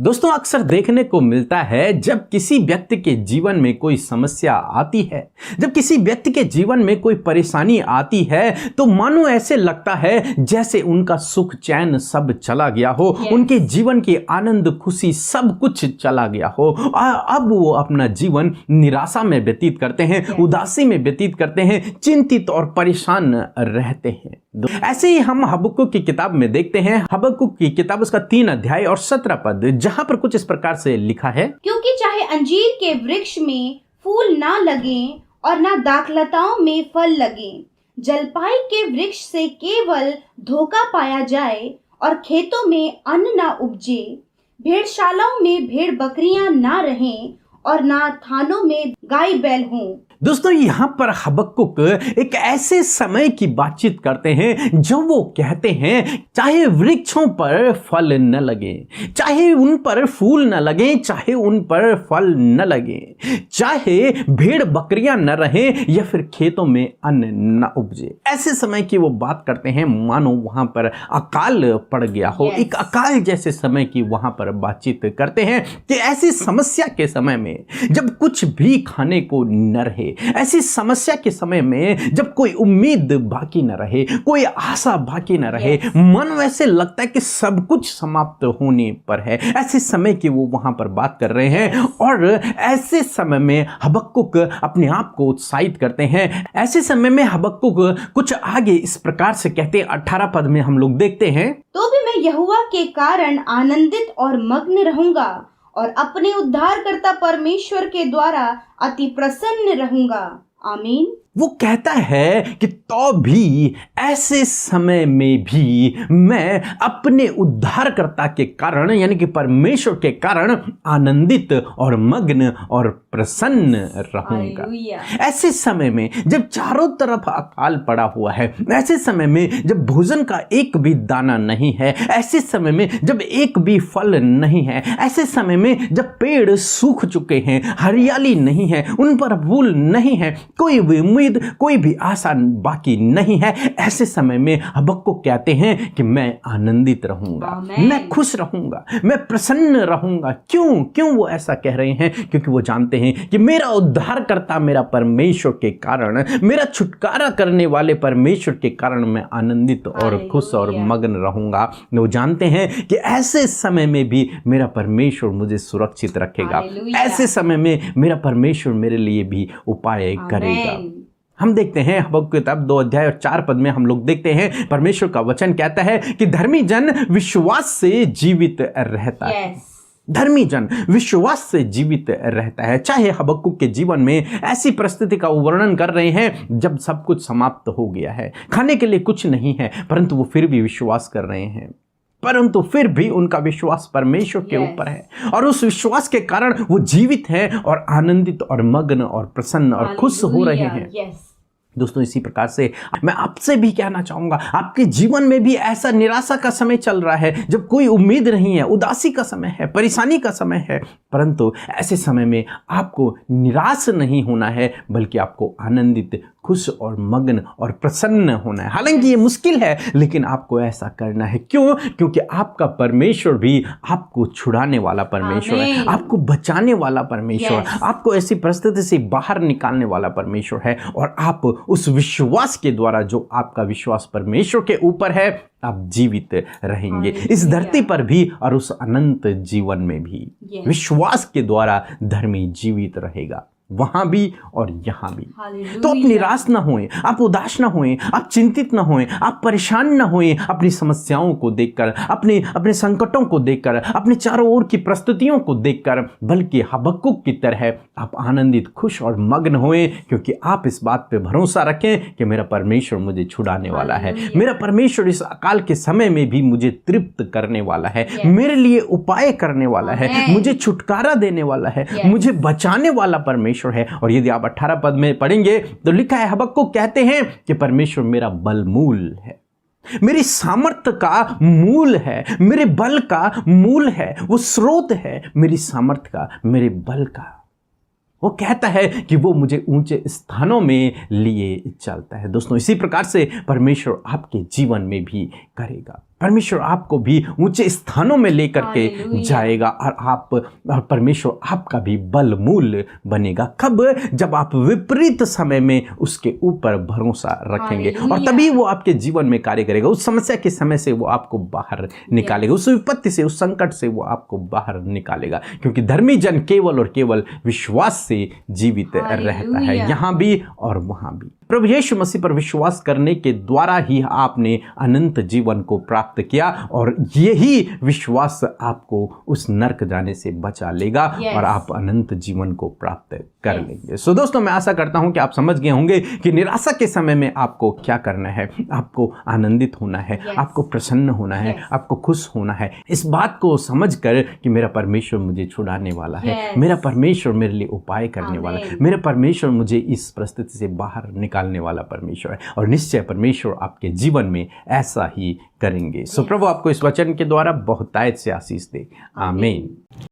दोस्तों अक्सर देखने को मिलता है जब किसी व्यक्ति के जीवन में कोई समस्या आती है, जब किसी व्यक्ति के जीवन में कोई परेशानी आती है तो मानो ऐसे लगता है जैसे उनका सुख चैन सब चला गया हो, उनके जीवन की आनंद खुशी सब कुछ चला गया हो। अब वो अपना जीवन निराशा में व्यतीत करते हैं, उदासी में व्यतीत करते हैं, चिंतित और परेशान रहते हैं। ऐसे ही हम हबक्कुक की किताब में देखते हैं। हबक्कुक की किताब उसका 3 अध्याय और 17 पद, जहां पर कुछ इस प्रकार से लिखा है, क्योंकि चाहे अंजीर के वृक्ष में फूल ना लगे और ना दाखलताओं में फल लगे, जलपाई के वृक्ष से केवल धोखा पाया जाए और खेतों में अन्न ना उपजे, भेड़शालाओं में भेड़ बकरियां ना रहें और ना थानों में गाय बैल हों। दोस्तों यहाँ पर हबक्कुक एक ऐसे समय की बातचीत करते हैं जब वो कहते हैं चाहे वृक्षों पर फल न लगे, चाहे उन पर फूल न लगे, चाहे उन पर फल न लगे, चाहे भेड़ बकरियां न रहें या फिर खेतों में अन्न न उपजे, ऐसे समय की वो बात करते हैं मानो वहां पर अकाल पड़ गया हो। एक अकाल जैसे समय की वहां पर बातचीत करते हैं कि ऐसी समस्या के समय में जब कुछ भी खाने को न रहे, ऐसी समस्या के समय में जब कोई उम्मीद बाकी न रहे, कोई आशा बाकी न रहे, मन वैसे लगता है कि सब कुछ समाप्त होने पर है, ऐसे समय की वो वहां पर बात कर रहे हैं। और ऐसे समय में हबक्कुक अपने आप को उत्साहित करते हैं। ऐसे समय में हबक्कुक कुछ आगे इस प्रकार से कहते हैं, 18 पद में हम लोग देखते हैं, तो भी मैं यहोवा के कारण आनंदित और मग्न रहूंगा और अपने उद्धारकर्ता परमेश्वर के द्वारा अति प्रसन्न रहूंगा। आमीन। वो कहता है कि तो भी ऐसे समय में भी मैं अपने उद्धारकर्ता के कारण यानी कि परमेश्वर के कारण आनंदित और मग्न और प्रसन्न रहूंगा। ऐसे समय में जब चारों तरफ अकाल पड़ा हुआ है, ऐसे समय में जब भोजन का एक भी दाना नहीं है, ऐसे समय में जब एक भी फल नहीं है, ऐसे समय में जब पेड़ सूख चुके हैं, हरियाली नहीं है, उन पर फूल नहीं है, कोई भी उम्मीद, कोई भी आशा बाकी नहीं है, ऐसे समय में हबक्कुक कहते हैं कि मैं आनंदित रहूंगा, मैं खुश रहूंगा, मैं प्रसन्न रहूंगा। क्यों वो ऐसा कह रहे हैं? क्योंकि वो जानते हैं कि मेरा उद्धारकर्ता मेरा परमेश्वर के कारण, मेरा छुटकारा करने वाले परमेश्वर के कारण मैं आनंदित और खुश और मग्न रहूंगा। वो जानते हैं कि ऐसे समय में भी मेरा परमेश्वर मुझे सुरक्षित रखेगा, ऐसे समय में मेरा परमेश्वर मेरे लिए भी उपाय करेगा। हम देखते हैं हबक्कुक की किताब 2 अध्याय और 4 पद में हम लोग देखते हैं परमेश्वर का वचन कहता है कि धर्मी जन विश्वास से जीवित रहता है। धर्मी जन विश्वास से जीवित रहता है। चाहे हबक्कुक के जीवन में ऐसी परिस्थिति का वर्णन कर रहे हैं जब सब कुछ समाप्त हो गया है, खाने के लिए कुछ नहीं है, परंतु वो फिर भी विश्वास कर रहे हैं, परंतु फिर भी उनका विश्वास परमेश्वर के ऊपर है और उस विश्वास के कारण वो जीवित हैं और आनंदित और मग्न और प्रसन्न और खुश हो रहे हैं। दोस्तों इसी प्रकार से मैं आपसे भी कहना चाहूंगा, आपके जीवन में भी ऐसा निराशा का समय चल रहा है जब कोई उम्मीद नहीं है, उदासी का समय है, परेशानी का समय है, परंतु ऐसे समय में आपको निराश नहीं होना है बल्कि आपको आनंदित, खुश और मग्न और प्रसन्न होना है। हालांकि ये मुश्किल है लेकिन आपको ऐसा करना है। क्यों? क्योंकि आपका परमेश्वर भी आपको छुड़ाने वाला परमेश्वर है, आपको बचाने वाला परमेश्वर, आपको ऐसी परिस्थिति से बाहर निकालने वाला परमेश्वर है। और आप उस विश्वास के द्वारा, जो आपका विश्वास परमेश्वर के ऊपर है, आप जीवित रहेंगे इस धरती पर भी और उस अनंत जीवन में भी। विश्वास के द्वारा धर्मी जीवित रहेगा, वहां भी और यहां भी। तो आप निराश ना होएं, आप उदास ना होएं, आप चिंतित ना होएं, आप परेशान ना होएं अपनी समस्याओं को देखकर, अपने संकटों को देखकर, अपने चारों ओर की परिस्थितियों को देखकर, बल्कि हबक्कुक की तरह आप आनंदित, खुश और मग्न होएं, क्योंकि आप इस बात पे भरोसा रखें कि मेरा परमेश्वर मुझे छुड़ाने वाला है, मेरा परमेश्वर इस अकाल के समय में भी मुझे तृप्त करने वाला है, मेरे लिए उपाय करने वाला है, मुझे छुटकारा देने वाला है, मुझे बचाने वाला परमेश्वर है। और यदि आप 18 पद में पढ़ेंगे तो लिखा है, हबक्कुक कहते हैं कि परमेश्वर मेरा बलमूल है, मेरी सामर्थ्य का मूल है, मेरे बल का मूल है, वो स्रोत है मेरी सामर्थ्य का, मेरे बल का। वो कहता है कि वो मुझे ऊंचे स्थानों में लिए चलता है। दोस्तों इसी प्रकार से परमेश्वर आपके जीवन में भी करेगा। परमेश्वर आपको भी ऊंचे स्थानों में लेकर के हालेलुया। जाएगा और परमेश्वर आपका भी बल मूल बनेगा। कब? जब आप विपरीत समय में उसके ऊपर भरोसा रखेंगे, और हालेलुया। तभी वो आपके जीवन में कार्य करेगा। उस समस्या के समय से वो आपको बाहर निकालेगा, उस विपत्ति से, उस संकट से वो आपको बाहर निकालेगा, क्योंकि धर्मी जन केवल और केवल विश्वास से जीवित रहता है, हालेलुया। यहाँ भी और वहाँ भी। प्रभु यीशु मसीह पर विश्वास करने के द्वारा ही आपने अनंत जीवन को प्राप्त किया, और यही विश्वास आपको उस नरक जाने से बचा लेगा Yes. और आप अनंत जीवन को प्राप्त कर Yes. लेंगे। सो दोस्तों, मैं आशा करता हूं कि आप समझ गए होंगे कि निराशा के समय में आपको क्या करना है। आपको आनंदित होना है, Yes. आपको प्रसन्न होना है, Yes. आपको खुश होना है, इस बात को समझकर कि मेरा परमेश्वर मुझे छुड़ाने वाला है, Yes. मेरा परमेश्वर मेरे लिए उपाय करने वाला है, Amen. मेरा परमेश्वर मुझे इस परिस्थिति से बाहर निकालने वाला परमेश्वर है, और निश्चय परमेश्वर आपके जीवन में ऐसा ही करेंगे। सो Yes. प्रभु आपको इस वचन के द्वारा बहुतायत से आशीष दे। आमीन।